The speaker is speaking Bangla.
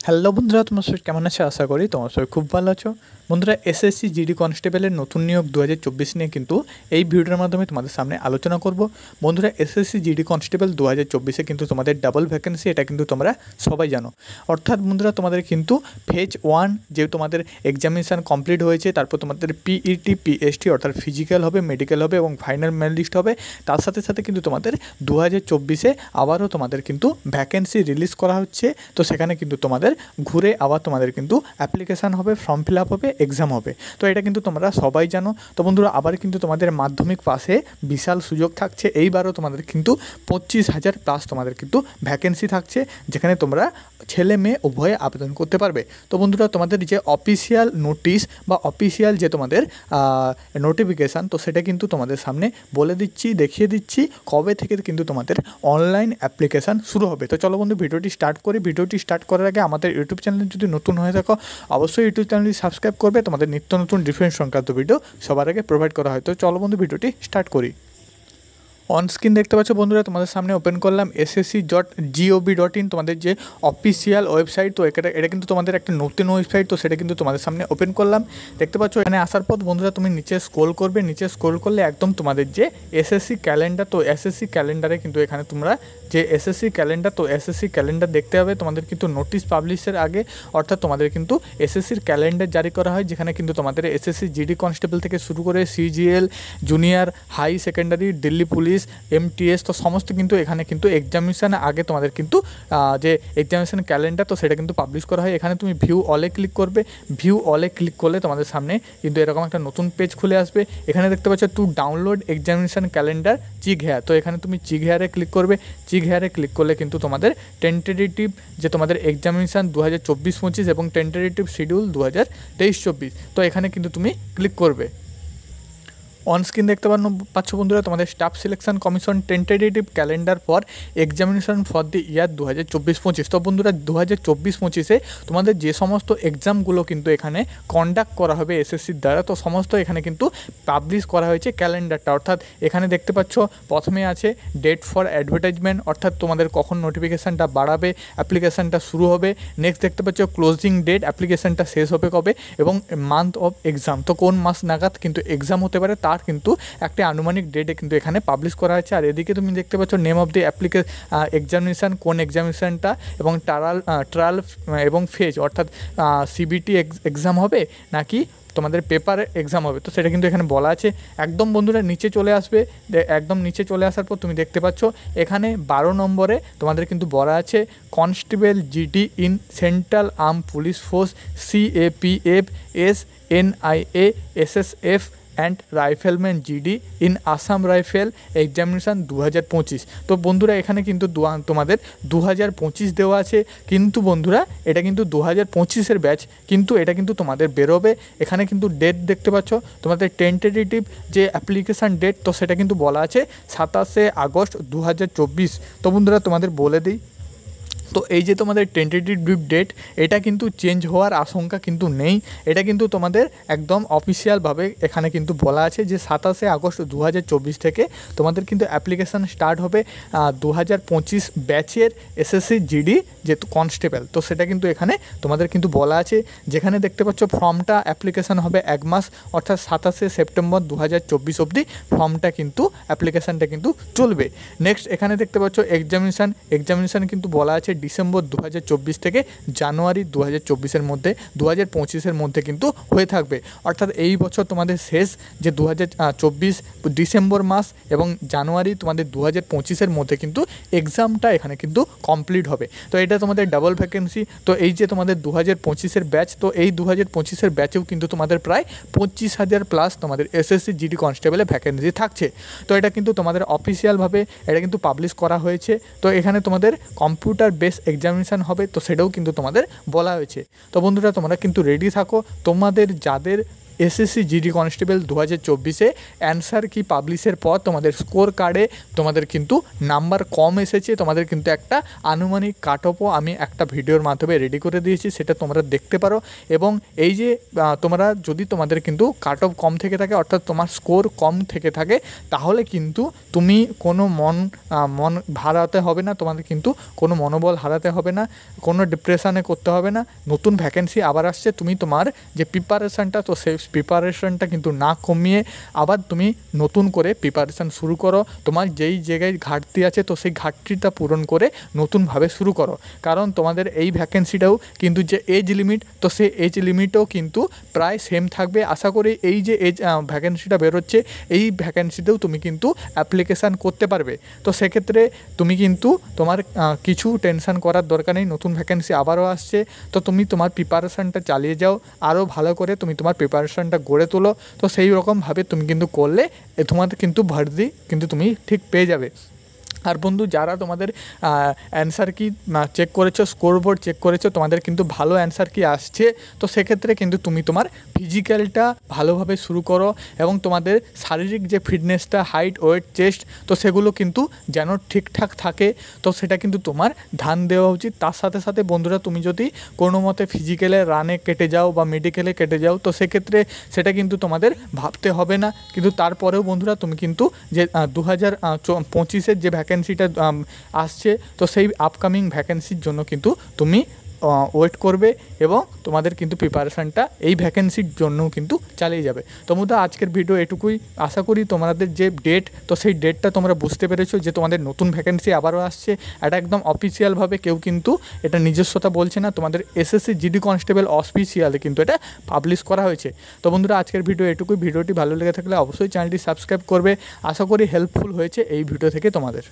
হ্যালো বন্ধুরা, তোমার সবাই কেমন আছে? আশা করি তোমার সবাই খুব ভালো আছো। বন্ধুরা, এসএসসি জিডি কনস্টেবলের নতুন নিয়োগ 2024 নিয়ে কিন্তু এই ভিডিওর মাধ্যমে তোমাদের সামনে আলোচনা করব। বন্ধুরা, এসএসসি জিডি কনস্টেবল 2024-এ কিন্তু তোমাদের ডাবল ভ্যাকেন্সি, এটা কিন্তু তোমরা সবাই জানো। অর্থাৎ বন্ধুরা, তোমাদের কিন্তু ফেজ 1 যে তোমাদের এক্সামিনেশান কমপ্লিট হয়েছে, তারপর তোমাদের পিইটি পিএসটি অর্থাৎ ফিজিক্যাল হবে, মেডিকেল হবে এবং ফাইনাল মেরিট লিস্ট হবে। তার সাথে সাথে কিন্তু তোমাদের 2024-এ আবারও তোমাদের কিন্তু ভ্যাকেন্সি রিলিজ করা হচ্ছে। তো সেখানে কিন্তু তোমাদের ঘুরে আবার তোমাদের কিন্তু অ্যাপ্লিকেশান হবে, ফর্ম ফিল আপ হবে, এক্সাম হবে। তো এটা কিন্তু তোমরা সবাই জানো। তো বন্ধুরা, আবার কিন্তু তোমাদের মাধ্যমিক পাশে বিশাল সুযোগ থাকছে। এইবারও তোমাদের কিন্তু 25,000 প্লাস তোমাদের কিন্তু ভ্যাকেন্সি থাকছে, যেখানে তোমরা ছেলে মেয়ে উভয়ে আবেদন করতে পারবে। তো বন্ধুরা, তোমাদের যে অফিসিয়াল নোটিশ বা অফিসিয়াল যে তোমাদের নোটিফিকেশান, তো সেটা কিন্তু তোমাদের সামনে বলে দিচ্ছি, দেখিয়ে দিচ্ছি কবে থেকে কিন্তু তোমাদের অনলাইন অ্যাপ্লিকেশান শুরু হবে। তো চলো বন্ধু, ভিডিওটি স্টার্ট করি। ভিডিওটি স্টার্ট করার আগে আমাদের ইউটিউব চ্যানেলে যদি নতুন হয়ে থাকো, অবশ্যই ইউটিউব চ্যানেলটি সাবস্ক্রাইব করবে। তোমাদের নিত্য নতুন ডিফেন্স সংক্রান্ত ভিডিও সবার আগে প্রোভাইড করা হয়। তো চলো বন্ধু, ভিডিওটি স্টার্ট করি। অন স্ক্রিন দেখতে পাচ্ছ বন্ধুরা, তোমাদের সামনে ওপেন করলাম ssc.gov.in, তোমাদের যে অফিসিয়াল ওয়েবসাইট। তো এটা কিন্তু তোমাদের একটা নতুন ওয়েবসাইট, তো সেটা কিন্তু তোমাদের সামনে ওপেন করলাম। দেখতে পাচ্ছ এখানে আসার পর বন্ধুরা তুমি নিচে স্ক্রল করবে। নিচে স্ক্রল করলে একদম তোমাদের যে এসএসসি ক্যালেন্ডার, তো এসএসসি ক্যালেন্ডারে কিন্তু এখানে তোমরা যে এসএসসি ক্যালেন্ডার, তো এসএসসি ক্যালেন্ডার দেখতে হবে। তোমাদের কিন্তু নোটিশ পাবলিশের আগে, অর্থাৎ তোমাদের কিন্তু এসএসসির ক্যালেন্ডার জারি করা হয়, যেখানে কিন্তু তোমাদের এসএসসি জিডি কনস্টেবল থেকে শুরু করে CGL, junior, high secondary, Delhi police, MTS, তো সমস্ত কিন্তু এখানে কিন্তু এক্সামিনেশানের আগে তোমাদের কিন্তু যে এক্সামিনেশান ক্যালেন্ডার, তো সেটা কিন্তু পাবলিশ করা হয়। এখানে তুমি ভিউ অলে ক্লিক করবে। ভিউ অলে ক্লিক করলে তোমাদের সামনে কিন্তু এরকম একটা নতুন পেজ খুলে আসবে। এখানে দেখতে পাচ্ছ to download examination calendar check here, তো এখানে তুমি চিক হেয়ারে ক্লিক করবে। চিক হেয়ারে ক্লিক করলে কিন্তু তোমাদের টেন্টেটিভ যে তোমাদের এক্সামিনেশান 2024-25 এবং টেন্টেটিভ শিডিউল 2023-24, তো এখানে কিন্তু তুমি ক্লিক করবে। অন স্ক্রিন দেখতে পাচ্ছ বন্ধুরা, তোমাদের staff selection commission tentative calendar for examination for the year 2024-25। তো বন্ধুরা, 2024-25-এ তোমাদের যে সমস্ত এক্সামগুলো কিন্তু এখানে কন্ডাক্ট করা হবে এসএসসির দ্বারা, তো সমস্ত এখানে কিন্তু পাবলিশ করা হয়েছে ক্যালেন্ডারটা। অর্থাৎ এখানে দেখতে পাচ্ছ প্রথমে আছে ডেট ফর অ্যাডভার্টাইজমেন্ট, অর্থাৎ তোমাদের কখন নোটিফিকেশানটা বাড়াবে, অ্যাপ্লিকেশানটা শুরু হবে। নেক্সট দেখতে পাচ্ছ ক্লোজিং ডেট, অ্যাপ্লিকেশানটা শেষ হবে কবে, এবং মান্থ অফ এক্সাম, তো কোন মাস নাগাদ কিন্তু এক্সাম হতে পারে তার কিন্তু একটা আনুমানিক ডেটে কিন্তু এখানে পাবলিশ করা হয়েছে। আর এদিকে তুমি দেখতে পাচ্ছ নেম অফ দি এক্সামিনেশান, কোন এক্সামিনেশানটা, এবং ট্রায়াল এবং ফেজ, অর্থাৎ সিবিটি এক্সাম হবে নাকি তোমাদের পেপার এক্সাম হবে, তো সেটা কিন্তু এখানে বলা আছে। একদম বন্ধুরা নিচে চলে আসবে। একদম নিচে চলে আসার পর তুমি দেখতে পাচ্ছ এখানে 12 নম্বরে তোমাদের কিন্তু বলা আছে constable GD in central arm police force CAPF SNIA SSF and rifleman GD in Assam rifle examination 2025। তো বন্ধুরা, এখানে কিন্তু তোমাদের 2025 দেওয়া আছে, কিন্তু বন্ধুরা এটা কিন্তু 2025-এর ব্যাচ, কিন্তু এটা কিন্তু তোমাদের বেরোবে। এখানে কিন্তু ডেট দেখতে পাচ্ছ তোমাদের টেন্টেটিভ যে অ্যাপ্লিকেশান ডেট, তো সেটা কিন্তু বলা আছে 27 আগস্ট 2024। তো বন্ধুরা তোমাদের বলে দিই, তো এই যে তোমাদের টেন্টেটিভ ডেট, এটা কিন্তু চেঞ্জ হওয়ার আশঙ্কা কিন্তু নেই। এটা কিন্তু তোমাদের একদম অফিসিয়ালভাবে এখানে কিন্তু বলা আছে যে 27 আগস্ট 2024 থেকে তোমাদের কিন্তু অ্যাপ্লিকেশান স্টার্ট হবে 2025 ব্যাচের এসএসসি জিডি যে কনস্টেবল, তো সেটা কিন্তু এখানে তোমাদের কিন্তু বলা আছে। যেখানে দেখতে পাচ্ছ ফর্মটা অ্যাপ্লিকেশান হবে 1 মাস, অর্থাৎ 27 সেপ্টেম্বর 2024 অবধি ফর্মটা কিন্তু অ্যাপ্লিকেশানটা কিন্তু চলবে। নেক্সট এখানে দেখতে পাচ্ছ এক্সামিনেশান কিন্তু বলা আছে ডিসেম্বর 2024 থেকে জানুয়ারি 2024-এর মধ্যে, 2025-এর মধ্যে কিন্তু হয়ে থাকবে। অর্থাৎ এই বছর তোমাদের শেষ যে 2024 ডিসেম্বর মাস এবং জানুয়ারি তোমাদের 2025-এর মধ্যে কিন্তু এক্সামটা এখানে কিন্তু কমপ্লিট হবে। তো এটা তোমাদের ডাবল ভ্যাকেন্সি। তো এই যে তোমাদের 2025-এর ব্যাচ, তো এই 2025-এর ব্যাচেও কিন্তু তোমাদের প্রায় 25,000 প্লাস তোমাদের এসএসসি জিডি কনস্টেবলে ভ্যাকেন্সি থাকছে। তো এটা কিন্তু তোমাদের অফিসিয়ালভাবে এটা কিন্তু পাবলিশ করা হয়েছে। তো এখানে তোমাদের কম্পিউটার বেস এক্সামিনেশান হবে, তো সেটাও কিন্তু তোমাদের বলা হয়েছে। তো বন্ধুরা, তোমরা কিন্তু রেডি থাকো। তোমাদের যাদের এসএসসি জিডি কনস্টেবল 2024-এ অ্যান্সার কি পাবলিশের পর তোমাদের স্কোর কার্ডে তোমাদের কিন্তু নাম্বার কম এসেছে। তোমাদের কিন্তু একটা আনুমানিক কাট অফও আমি একটা ভিডিওর মাধ্যমে রেডি করে দিয়েছি, সেটা তোমরা দেখতে পারো। এবং এই যে তোমরা যদি তোমাদের কিন্তু কাট অফ কম থেকে থাকে, অর্থাৎ তোমার স্কোর কম থেকে থাকে, তাহলে কিন্তু তুমি কোনো মন হারাতে হবে না, তোমাদের কিন্তু কোনো মনোবল হারাতে হবে না, কোনো ডিপ্রেশানে করতে হবে না। নতুন ভ্যাকেন্সি আবার আসছে, তুমি তোমার যে প্রিপারেশানটা, তো সেই প্রিপারেশানটা কিন্তু না কমিয়ে আবার তুমি নতুন করে প্রিপারেশান শুরু করো। তোমার যেই জায়গায় ঘাটতি আছে, তো সেই ঘাটতিটা পূরণ করে নতুনভাবে শুরু করো। কারণ তোমাদের এই ভ্যাকেন্সিটাও কিন্তু যে এজ লিমিট, তো সেই এজ লিমিটও কিন্তু প্রায় সেম থাকবে। আশা করি এই যে এজ ভ্যাকেন্সিটা বেরোচ্ছে, এই ভ্যাকেন্সিতেও তুমি কিন্তু অ্যাপ্লিকেশান করতে পারবে। তো সেক্ষেত্রে তুমি কিন্তু তোমার কিছু টেনশান করার দরকার নেই, নতুন ভ্যাকেন্সি আবারও আসছে। তো তুমি তোমার প্রিপারেশানটা চালিয়ে যাও, আরও ভালো করে তুমি তোমার প্রিপারেশানটা গড়ে তোলো। তো সেই রকমভাবে তুমি কিন্তু করলে তোমাদের কিন্তু ভর্তি কিন্তু তুমি ঠিক পেয়ে যাবে। আর বন্ধু, যারা তোমাদের অ্যান্সার কি চেক করেছো, স্কোর বোর্ড চেক করেছো, তোমাদের কিন্তু ভালো অ্যান্সার কি আসছে, তো সেক্ষেত্রে কিন্তু তুমি তোমার ফিজিক্যালটা ভালোভাবে শুরু করো এবং তোমাদের শারীরিক যে ফিটনেসটা, হাইট, ওয়েট, চেস্ট, তো সেগুলো কিন্তু যেন ঠিকঠাক থাকে, তো সেটা কিন্তু তোমার ধ্যান দেওয়া উচিত। তার সাথে সাথে বন্ধুরা, তুমি যদি কোনো মতে ফিজিক্যালে রানে কেটে যাও বা মেডিকেলে কেটে যাও, তো সেক্ষেত্রে সেটা কিন্তু তোমাদের ভাবতে হবে না। কিন্তু তারপরেও বন্ধুরা, তুমি কিন্তু যে 2025-এর যে ভ্যাকেন্সিটা আসছে, তো সেই আপকামিং ভ্যাকেন্সির জন্য কিন্তু তুমি ওয়েট করবে এবং তোমাদের কিন্তু প্রিপারেশানটা এই ভ্যাকেন্সির জন্যও কিন্তু চালিয়ে যাবে। তো বন্ধুরা, আজকের ভিডিও এটুকুই। আশা করি তোমাদের যে ডেট, তো সেই ডেটটা তোমরা বুঝতে পেরেছো যে তোমাদের নতুন ভ্যাকেন্সি আবারও আসছে। এটা একদম অফিসিয়ালভাবে কেউ কিন্তু এটা নিজস্বতা বলছে না, তোমাদের এসএসসি জিডি কনস্টেবল অফিসিয়ালে কিন্তু এটা পাবলিশ করা হয়েছে। তো বন্ধুরা, আজকের ভিডিও এটুকুই। ভিডিওটি ভালো লেগে থাকলে অবশ্যই চ্যানেলটি সাবস্ক্রাইব করবে। আশা করি হেল্পফুল হয়েছে এই ভিডিও থেকে তোমাদের।